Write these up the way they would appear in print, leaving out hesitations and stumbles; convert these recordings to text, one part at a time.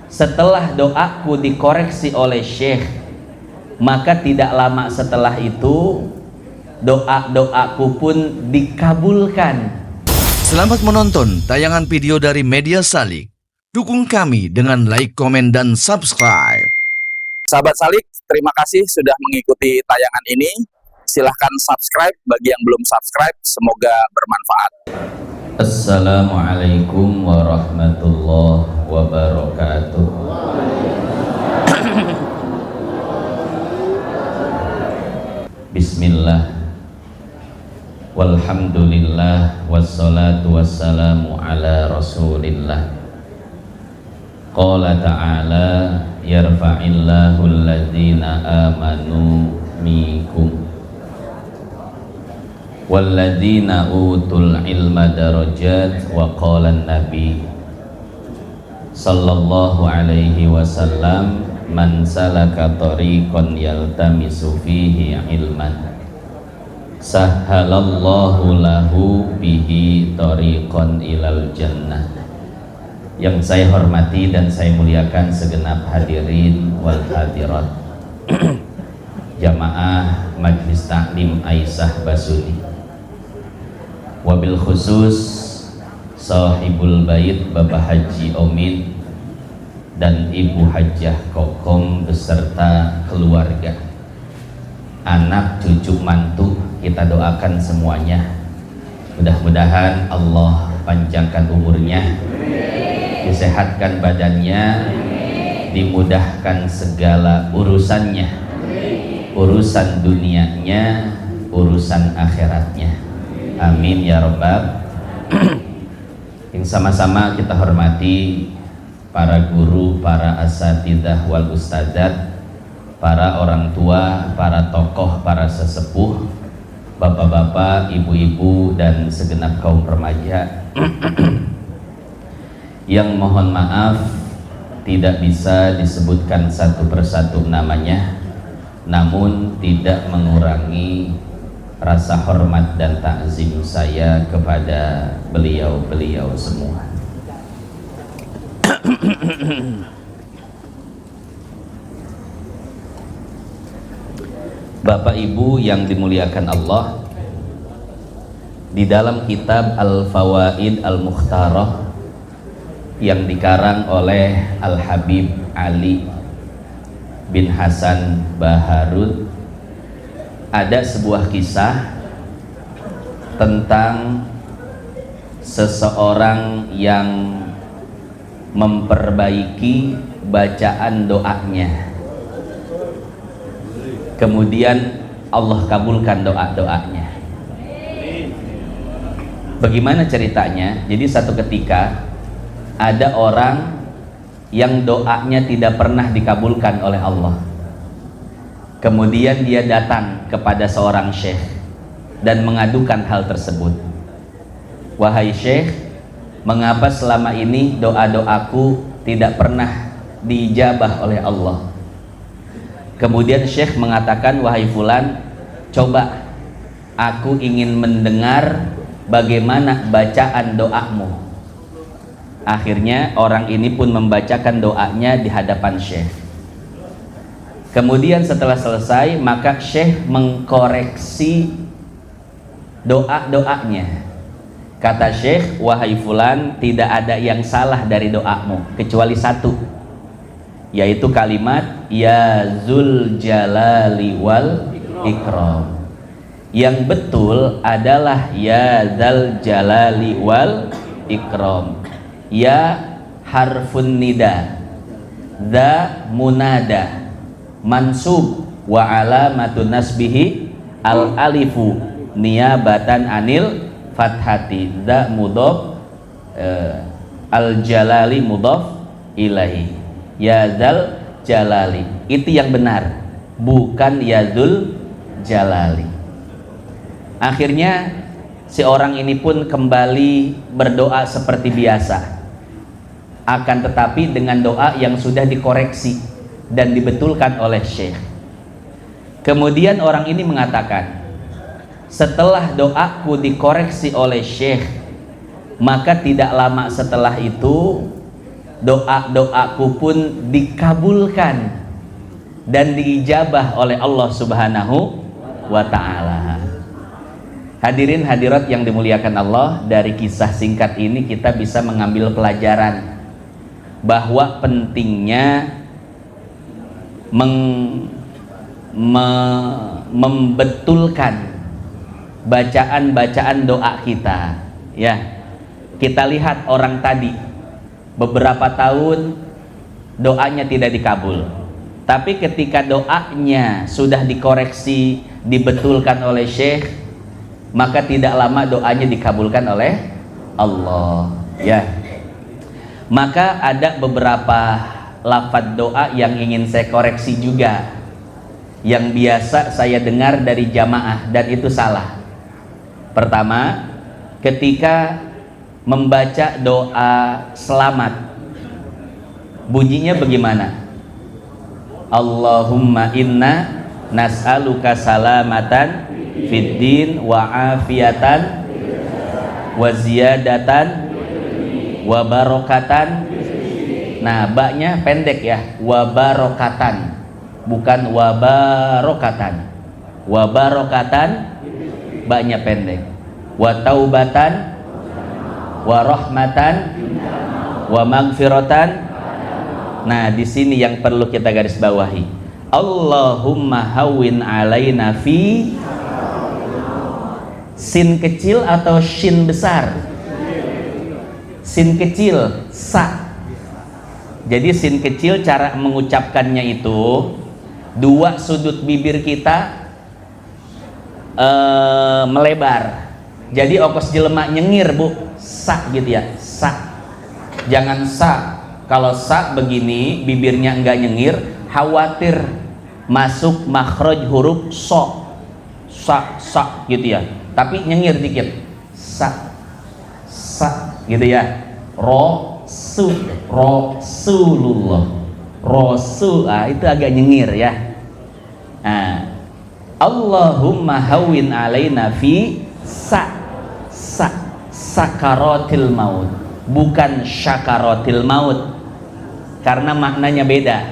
Setelah doaku dikoreksi oleh Syekh, maka tidak lama setelah itu doa-doaku pun dikabulkan. Selamat menonton tayangan video dari Media Salik. Dukung kami dengan like, komen, dan subscribe. Sahabat Salik, terima kasih sudah mengikuti tayangan ini. Silahkan subscribe bagi yang belum subscribe, semoga bermanfaat. Assalamualaikum warahmatullahi wabarakatuh. Bismillah, walhamdulillah, wassalatu wassalamu ala rasulillah. Qala ta'ala, yarfa'illahu alladhina amanu minkum walladzina utul ilma darajat. Wa qala nabi sallallahu alaihi wasallam, man salaka tariqan yaltamisu fihi ilman sahhalallahu lahu bihi tariqan ilal jannah. Yang saya hormati dan saya muliakan segenap hadirin wal hadirat jamaah Majlis Taklim Aisyah Basudi, wabil khusus sahibul bait Bapak Haji Omid dan Ibu Hajjah Kokom beserta keluarga, anak, cucu, mantu, kita doakan semuanya. Mudah-mudahan Allah panjangkan umurnya, disehatkan badannya, dimudahkan segala urusannya, urusan dunianya, urusan akhiratnya. Amin ya rabbal. Yang sama-sama kita hormati para guru, para asatidzah wal ustadzat, para orang tua, para tokoh, para sesepuh, bapak-bapak, ibu-ibu, dan segenap kaum remaja yang mohon maaf tidak bisa disebutkan satu persatu namanya, namun tidak mengurangi rasa hormat dan takzim saya kepada beliau-beliau semua. Bapak Ibu yang dimuliakan Allah, di dalam kitab Al-Fawaid Al-Mukhtarah yang dikarang oleh Al-Habib Ali bin Hasan Baharud, ada sebuah kisah tentang seseorang yang memperbaiki bacaan doanya, kemudian Allah kabulkan doa-doanya. Bagaimana ceritanya? Jadi satu ketika ada orang yang doanya tidak pernah dikabulkan oleh Allah. Kemudian dia datang kepada seorang syekh dan mengadukan hal tersebut. Wahai syekh, mengapa selama ini doa-doaku tidak pernah diijabah oleh Allah? Kemudian syekh mengatakan, wahai fulan, coba aku ingin mendengar bagaimana bacaan doamu. Akhirnya orang ini pun membacakan doanya di hadapan syekh. Kemudian setelah selesai, maka syekh mengkoreksi doa-doanya. Kata syekh, wahai fulan, tidak ada yang salah dari doamu kecuali satu, yaitu kalimat ya Zul Jalali wal Ikram. Yang betul adalah ya Dzal Jalali wal Ikram. Ya harfun nida, dza munada, mansub, wa alamatun nasbihi al alifu niyabatan anil fathati, dza mudhof, al jalali mudhof ilahi, ya dzal jalali. Itu yang benar, bukan ya dzul jalali. Akhirnya si orang ini pun kembali berdoa seperti biasa, akan tetapi dengan doa yang sudah dikoreksi dan dibetulkan oleh syekh. Kemudian orang ini mengatakan, setelah doaku dikoreksi oleh syekh, maka tidak lama setelah itu doa-doaku pun dikabulkan dan diijabah oleh Allah Subhanahu wa ta'ala. Hadirin hadirat yang dimuliakan Allah, dari kisah singkat ini kita bisa mengambil pelajaran bahwa pentingnya membetulkan bacaan-bacaan doa kita. Ya, kita lihat orang tadi beberapa tahun doanya tidak dikabul, tapi ketika doanya sudah dikoreksi, dibetulkan oleh Syekh, maka tidak lama doanya dikabulkan oleh Allah. Ya, maka ada beberapa lafaz doa yang ingin saya koreksi juga, yang biasa saya dengar dari jamaah dan itu salah. Pertama, ketika membaca doa selamat, bunyinya bagaimana? Allahumma inna nas'aluka salamatan fid din wa afiatan wa ziyadatan wa barokatan. Nah, baknya pendek ya, wa barokatan, bukan wa barokatan. Wa barokatan, baknya pendek. Wa taubatan wa rahmatan wa magfiratan. Nah, di sini yang perlu kita garis bawahi. Allahumma hawwin alaina fi, sin kecil atau shin besar? Sin kecil, sa. Jadi sin kecil cara mengucapkannya itu dua sudut bibir kita melebar. Jadi okos jelema nyengir, Bu. Sa gitu ya, sa. Jangan sa. Kalau sa begini bibirnya enggak nyengir, khawatir masuk makhraj huruf so. Sa gitu ya. Tapi nyengir dikit. Sa gitu ya. Rasulullah. Rasul, itu agak nyengir ya. Nah, Allahumma hawwin alaina fi sakaratil maut, bukan syakaratil maut, karena maknanya beda.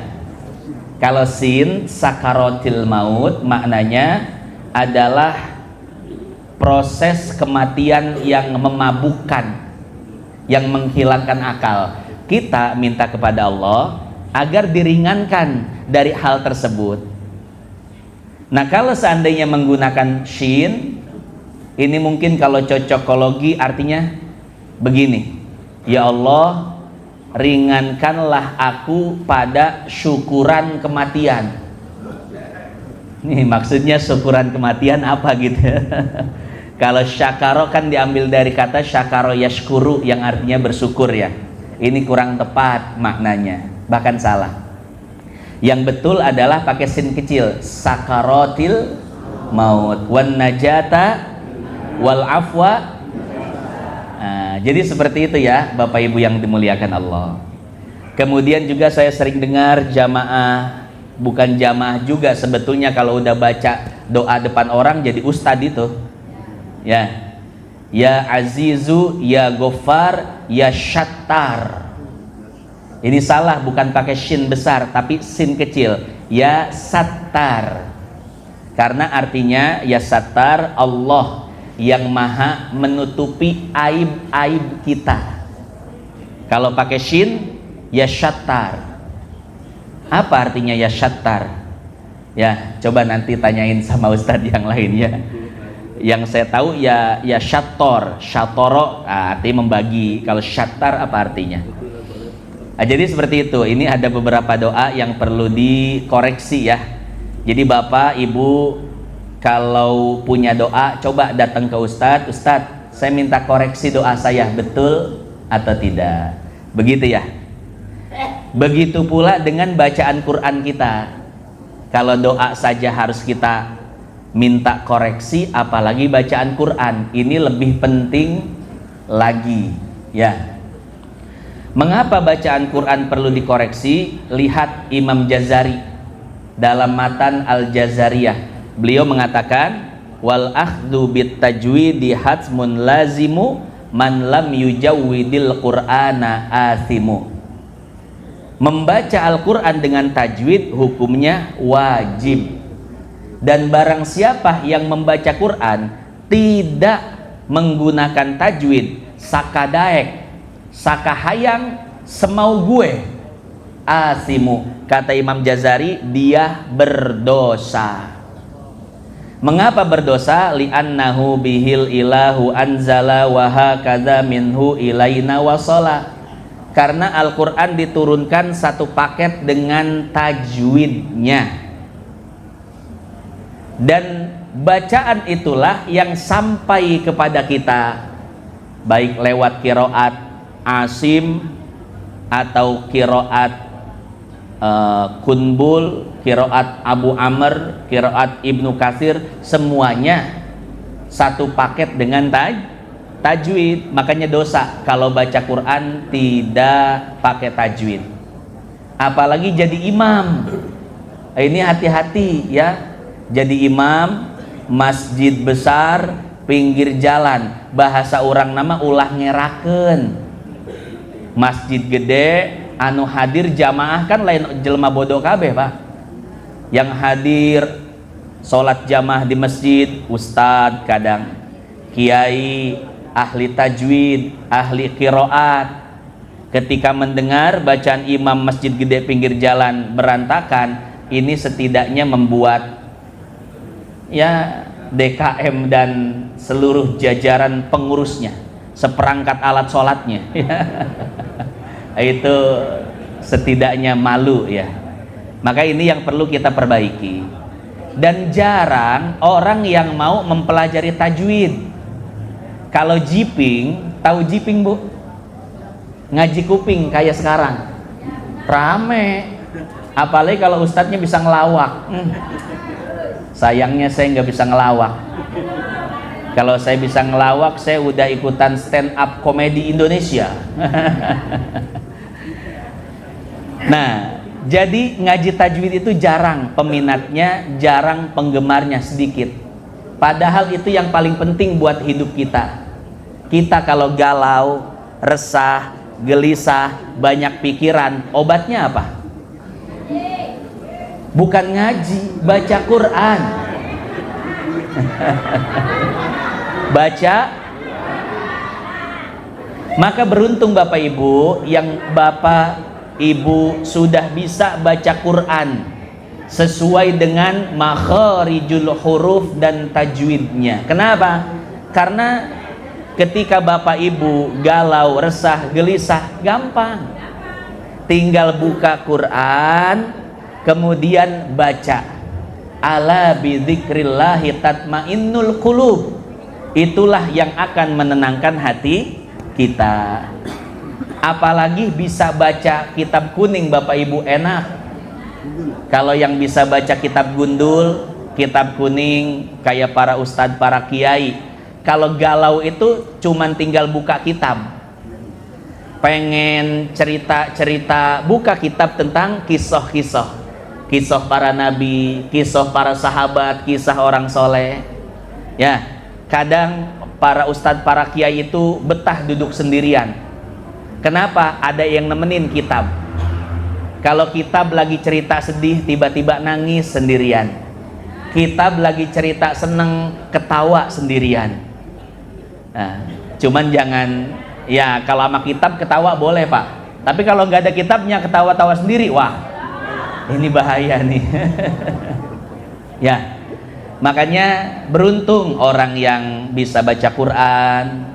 Kalau sin sakaratil maut maknanya adalah proses kematian yang memabukkan, yang menghilangkan akal. Kita minta kepada Allah agar diringankan dari hal tersebut. Nah, kalau seandainya menggunakan shin, ini mungkin kalau cocokologi artinya begini: ya Allah, ringankanlah aku pada syukuran kematian. Nih maksudnya syukuran kematian apa gitu. Kalau syakaro kan diambil dari kata syakaro yashkuru yang artinya bersyukur ya. Ini kurang tepat maknanya, bahkan salah. Yang betul adalah pakai sin kecil, sakaratil maut wan najata wal afwa. Nah, jadi seperti itu ya Bapak Ibu yang dimuliakan Allah. Kemudian juga saya sering dengar jamaah, bukan jamaah juga sebetulnya, kalau udah baca doa depan orang jadi ustad itu ya. Ya Azizu, ya Ghaffar, ya Syattar. Ini salah, bukan pakai shin besar tapi sin kecil, ya Sattar. Karena artinya ya Sattar, Allah yang maha menutupi aib-aib kita. Kalau pakai shin, ya Syattar. Apa artinya ya Syattar? Ya, coba nanti tanyain sama ustadz yang lain ya. Yang saya tahu ya Syattor, Syatoro, artinya membagi. Kalau Syattar apa artinya? Nah, jadi seperti itu. Ini ada beberapa doa yang perlu dikoreksi ya. Jadi Bapak, Ibu, kalau punya doa, coba datang ke Ustadz. Ustadz, saya minta koreksi doa saya, betul atau tidak? Begitu ya. Begitu pula dengan bacaan Quran kita. Kalau doa saja harus kita minta koreksi, apalagi bacaan Quran. Ini lebih penting lagi ya. Mengapa bacaan Quran perlu dikoreksi? Lihat Imam Jazari dalam matan Al-Jazariyah. Beliau mengatakan, wal akhdhu bit tajwidi hatmun lazimu man lam yujawwidil Qur'ana athimu. Membaca Al-Quran dengan tajwid hukumnya wajib. Dan barang siapa yang membaca Quran tidak menggunakan tajwid, sakadaek, sakahayang, semau gue, asimu, kata Imam Jazari, dia berdosa. Mengapa berdosa? Li'annahu bihil ilahu anzala wa hakadha minhu ilaina wasala. Karena Al-Quran diturunkan satu paket dengan tajwidnya, dan bacaan itulah yang sampai kepada kita baik lewat kiroat Asim atau kiroat Kunbul, kiroat Abu Amr, kiroat Ibnu Katsir, semuanya satu paket dengan tajwid. Makanya dosa kalau baca Quran tidak pakai tajwid, apalagi jadi imam. Ini hati-hati ya, jadi imam masjid besar pinggir jalan, bahasa orang nama ulah ngeraken. Masjid gede anu hadir jamaah kan lain jelema bodoh kabeh, Pak. Yang hadir sholat jamaah di masjid ustadz, kadang kiai, ahli tajwid, ahli qiraat. Ketika mendengar bacaan imam masjid gede pinggir jalan berantakan, ini setidaknya membuat ya DKM dan seluruh jajaran pengurusnya, seperangkat alat sholatnya itu setidaknya malu ya. Maka ini yang perlu kita perbaiki. Dan jarang orang yang mau mempelajari tajwid. Kalau jiping, tahu jiping Bu? Ngaji kuping kayak sekarang rame, apalagi kalau ustadznya bisa ngelawak. Sayangnya saya nggak bisa ngelawak. Kalau saya bisa ngelawak, saya udah ikutan stand up komedi Indonesia. Nah, jadi ngaji tajwid itu jarang peminatnya, jarang penggemarnya, sedikit. Padahal itu yang paling penting buat hidup kita. Kita kalau galau, resah, gelisah, banyak pikiran, obatnya apa? Bukan ngaji, baca Quran. Baca. Maka beruntung Bapak Ibu yang Bapak Ibu sudah bisa baca Quran sesuai dengan makharijul huruf dan tajwidnya. Kenapa? Karena ketika Bapak Ibu galau, resah, gelisah, gampang. Tinggal buka Quran, kemudian baca. Ala bidzikrillahi tatmainnul qulub. Itulah yang akan menenangkan hati kita. Apalagi bisa baca kitab kuning Bapak Ibu, enak. Kalau yang bisa baca kitab gundul, kitab kuning kayak para ustadz, para kiai, kalau galau itu cuman tinggal buka kitab. Pengen cerita-cerita, buka kitab tentang kisah-kisah, kisah para nabi, kisah para sahabat, kisah orang soleh. Ya, kadang para ustadz, para kiai itu betah duduk sendirian. Kenapa? Ada yang nemenin kitab. Kalau kitab lagi cerita sedih, tiba-tiba nangis sendirian. Kitab lagi cerita seneng, ketawa sendirian. Nah, cuman jangan, ya kalau sama kitab ketawa boleh Pak, tapi kalau nggak ada kitabnya ketawa-tawa sendiri, wah ini bahaya nih. Ya, makanya beruntung orang yang bisa baca Quran,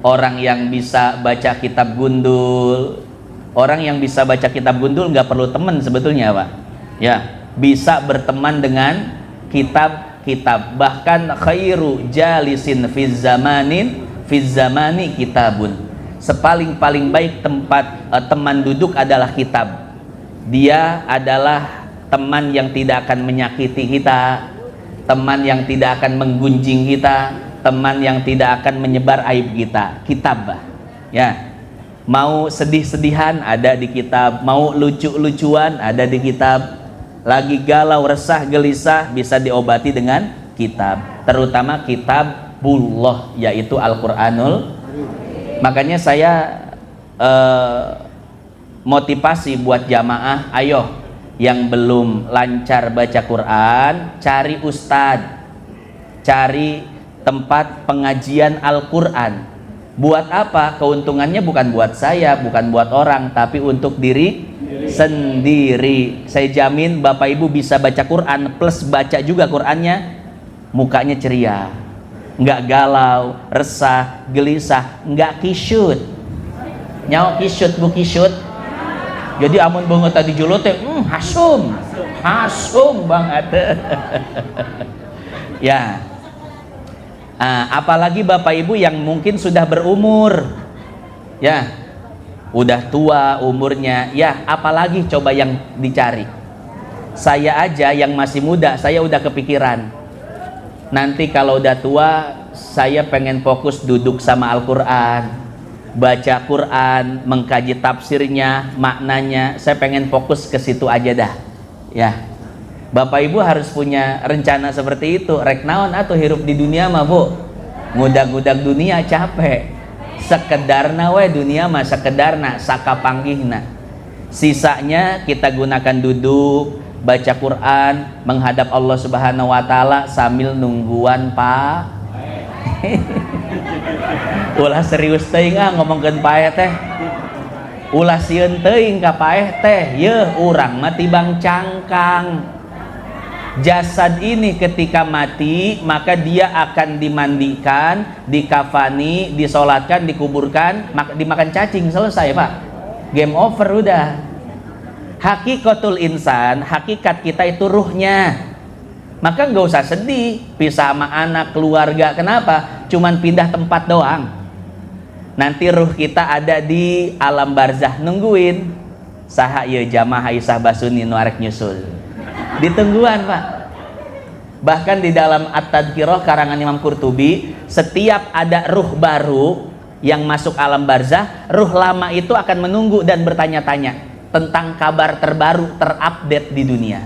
orang yang bisa baca kitab gundul. Orang yang bisa baca kitab gundul nggak perlu teman sebetulnya Pak, ya bisa berteman dengan kitab-kitab. Bahkan khairu jalisin fiz zamani kitabun. Sepaling-paling baik tempat teman duduk adalah kitab. Dia adalah teman yang tidak akan menyakiti kita, teman yang tidak akan menggunjing kita, teman yang tidak akan menyebar aib kita. Kitab, ya. Mau sedih-sedihan ada di kitab, mau lucu-lucuan ada di kitab. Lagi galau, resah, gelisah bisa diobati dengan kitab. Terutama kitabullah, yaitu Al-Quranul. Makanya saya motivasi buat jamaah, ayo yang belum lancar baca Quran, cari ustadz, cari tempat pengajian Al-Quran. Buat apa? Keuntungannya bukan buat saya, bukan buat orang, tapi untuk diri sendiri. Saya jamin Bapak Ibu bisa baca Quran plus baca juga Qurannya, mukanya ceria, nggak galau, resah, gelisah, nggak kisyut. Nyawa kisyut bu kisyut. Jadi amun banget tadi julutnya, hasum banget. Ya. Apalagi Bapak Ibu yang mungkin sudah berumur, ya, udah tua umurnya, ya, apalagi coba yang dicari. Saya aja yang masih muda, saya udah kepikiran. Nanti kalau udah tua, saya pengen fokus duduk sama Al-Quran, baca Quran, mengkaji tafsirnya, maknanya. Saya pengen fokus ke situ aja dah, ya. Bapak Ibu harus punya rencana seperti itu. Rek naon atau hirup di dunia mah bu, ngudag-ngudag dunia capek. Sekedarna we dunia mah sekedarna, sakapanggihna. Sisanya kita gunakan duduk, baca Quran, menghadap Allah Subhanahu wa taala sambil nungguan Pak. Ulah serius teuing ngomongkeun paeh teh. Ulah sieun teuing ka paeh teh. Yeuh urang mah tibang cangkang. Jasad ini ketika mati maka dia akan dimandikan, dikafani, disolatkan, dikuburkan, dimakan cacing, selesai Pak. Game over udah. Hakikatul insan, hakikat kita itu ruhnya. Maka nggak usah sedih pisah sama anak, keluarga. Kenapa? Cuman pindah tempat doang. Nanti ruh kita ada di alam barzah nungguin. Saha ieu jamaah Aisyah Basuni nu arek nyusul. Ditungguan Pak. Bahkan di dalam At-Tadhkirah karangan Imam Qurtubi, setiap ada ruh baru yang masuk alam barzah, ruh lama itu akan menunggu dan bertanya-tanya tentang kabar terbaru, terupdate di dunia.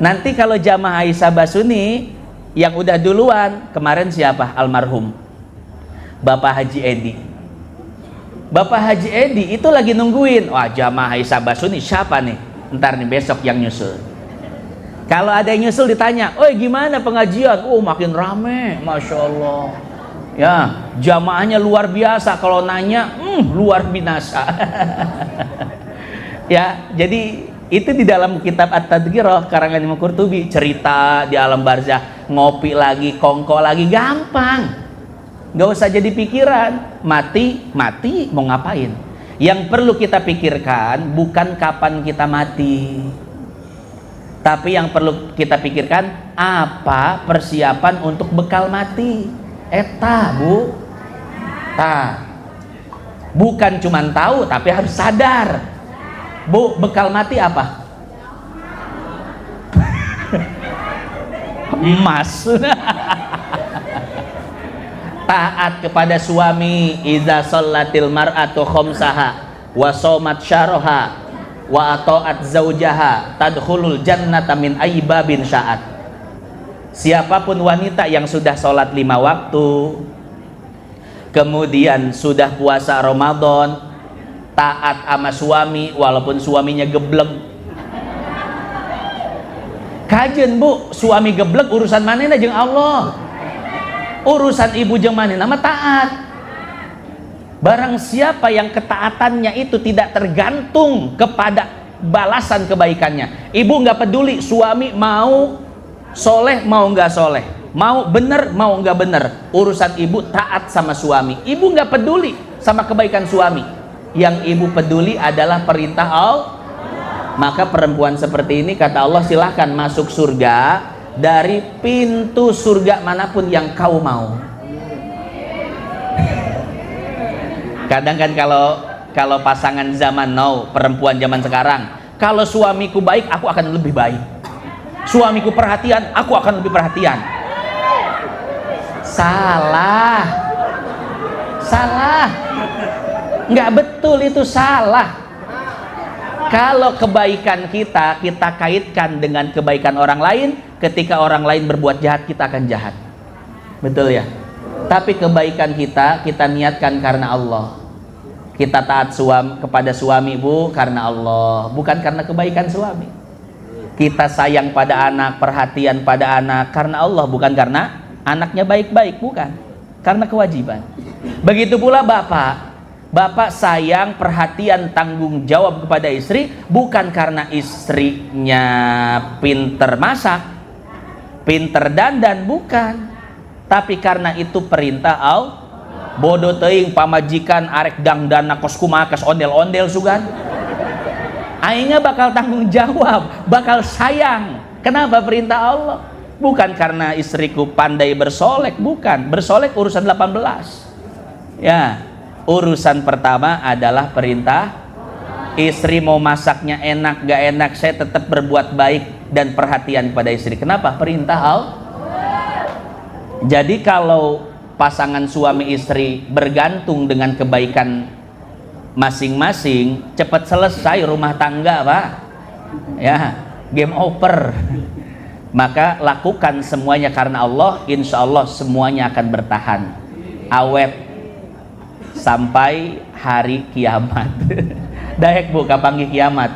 Nanti kalau jamaah Aisyah Basuni yang udah duluan, kemarin siapa? Almarhum Bapak Haji Edi. Bapak Haji Edi itu lagi nungguin, wah jamaah Aisyah Basuni siapa nih? Ntar nih besok yang nyusul. Kalau ada yang nyusul ditanya, oi gimana pengajian? Makin rame, Masya Allah. Ya, jamaahnya luar biasa. Kalau nanya, luar binasa. Ya, jadi itu di dalam kitab At-Tadhkirah karangan Imam Qurtubi, cerita di alam barzah, ngopi lagi, kongko lagi, gampang. Gak usah jadi pikiran, mati mau ngapain? Yang perlu kita pikirkan bukan kapan kita mati, tapi yang perlu kita pikirkan apa persiapan untuk bekal mati. Eta bu, bukan cuman tahu tapi harus sadar. Bu, bekal mati apa? Emas. Taat kepada suami. Iza shallatil mar'atu khamsaha wa shamat syahraha wa ata'at zaujaha tadkhulul jannata min ayyi babin sya'at. Siapapun wanita yang sudah sholat 5 waktu, kemudian sudah puasa Ramadan, taat sama suami walaupun suaminya geblek. Kajen bu, suami geblek urusan manehna jeung Allah, urusan ibu jeung manehna mah taat. Barang siapa yang ketaatannya itu tidak tergantung kepada balasan kebaikannya. Ibu nggak peduli suami mau soleh mau nggak soleh, mau bener mau nggak bener, urusan ibu taat sama suami. Ibu nggak peduli sama kebaikan suami. Yang ibu peduli adalah perintah Allah. Maka perempuan seperti ini kata Allah silahkan masuk surga dari pintu surga manapun yang kau mau. Kadang kan kalau pasangan zaman now, perempuan zaman sekarang, kalau suamiku baik, aku akan lebih baik. Suamiku perhatian, aku akan lebih perhatian. Salah. Nggak betul, itu salah. Kalau kebaikan kita kaitkan dengan kebaikan orang lain, ketika orang lain berbuat jahat, kita akan jahat. Betul ya? Tapi kebaikan kita niatkan karena Allah. Kita taat kepada suami, Bu, karena Allah, bukan karena kebaikan suami. Kita sayang pada anak, perhatian pada anak karena Allah, bukan karena anaknya baik-baik, bukan. Karena kewajiban. Begitu pula bapak. Bapak sayang, perhatian, tanggung jawab kepada istri bukan karena istrinya pinter masak, pinter dandan, bukan. Tapi karena itu perintah Allah. Bodoh teuing pamajikan arek dangdana kos kumakas ondel-ondel sugan. Aingnya bakal tanggung jawab, bakal sayang. Kenapa? Perintah Allah. Bukan karena istriku pandai bersolek, bukan. Bersolek urusan 18. Ya, urusan pertama adalah perintah. Istri mau masaknya enak gak enak, saya tetap berbuat baik dan perhatian pada istri. Kenapa? Perintah Allah. Jadi kalau pasangan suami istri bergantung dengan kebaikan masing-masing, cepat selesai rumah tangga, Pak. Ya, game over. Maka lakukan semuanya karena Allah, insya Allah semuanya akan bertahan awet sampai hari kiamat. Daek Bu, kapangi kiamat?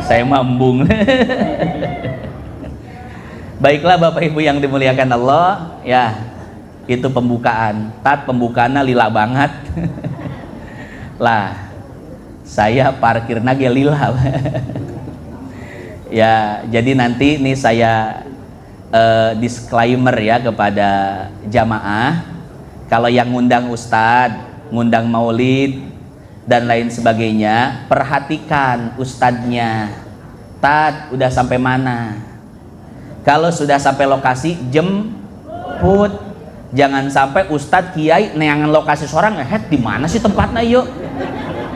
Saya mambung. Baiklah Bapak Ibu yang dimuliakan Allah, ya. Itu pembukaan. Pembukaannya lila banget. Lah, saya parkir nage lila. Ya, jadi nanti nih saya disclaimer ya kepada jamaah. Kalau yang ngundang ustadz, ngundang maulid dan lain sebagainya, perhatikan ustadznya. Udah sampai mana? Kalau sudah sampai lokasi, jemput. Jangan sampai ustadz kiai neangan lokasi seorang, di mana sih tempatnya yuk?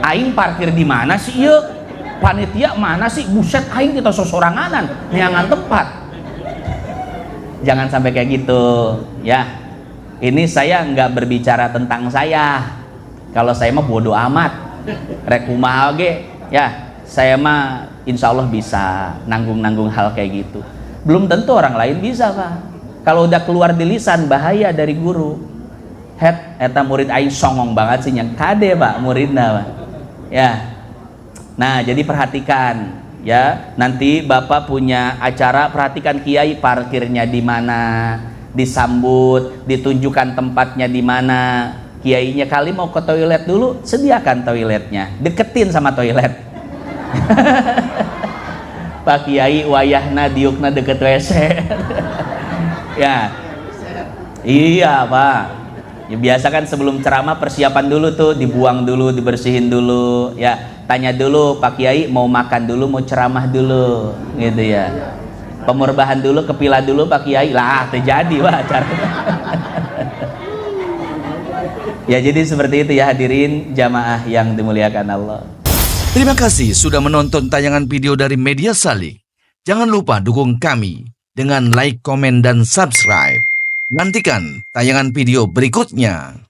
Aing parkir di mana sih yuk? Panitia mana sih? Buset, aing kita sosoranganan neangan tempat. Jangan sampai kayak gitu, ya. Ini saya nggak berbicara tentang saya. Kalau saya mah bodoh amat. Rek kumaha ge, ya. Saya mah insya Allah bisa nanggung-nanggung hal kayak gitu. Belum tentu orang lain bisa, Pak. Kalau udah keluar di lisan bahaya dari guru. Eta murid aing songong banget sih yang kade Pak muridna Pak. Ya. Nah, jadi perhatikan ya. Nanti Bapak punya acara, perhatikan kiai parkirnya di mana, disambut, ditunjukkan tempatnya di mana. Kiainya kali mau ke toilet dulu, sediakan toiletnya. Deketin sama toilet. Pak Kiai wayahna diukna deket WC. Ya, iya Pak. Ya, biasa kan sebelum ceramah persiapan dulu tuh, dibuang dulu, dibersihin dulu. Ya, tanya dulu Pak Kiai mau makan dulu, mau ceramah dulu, gitu ya. Pemurbahan dulu, kepilah dulu Pak Kiai. Lah, terjadi Pak acaranya. Ya, jadi seperti itu ya hadirin jamaah yang dimuliakan Allah. Terima kasih sudah menonton tayangan video dari Media Salik. Jangan lupa dukung kami dengan like, komen, dan subscribe. Nantikan tayangan video berikutnya.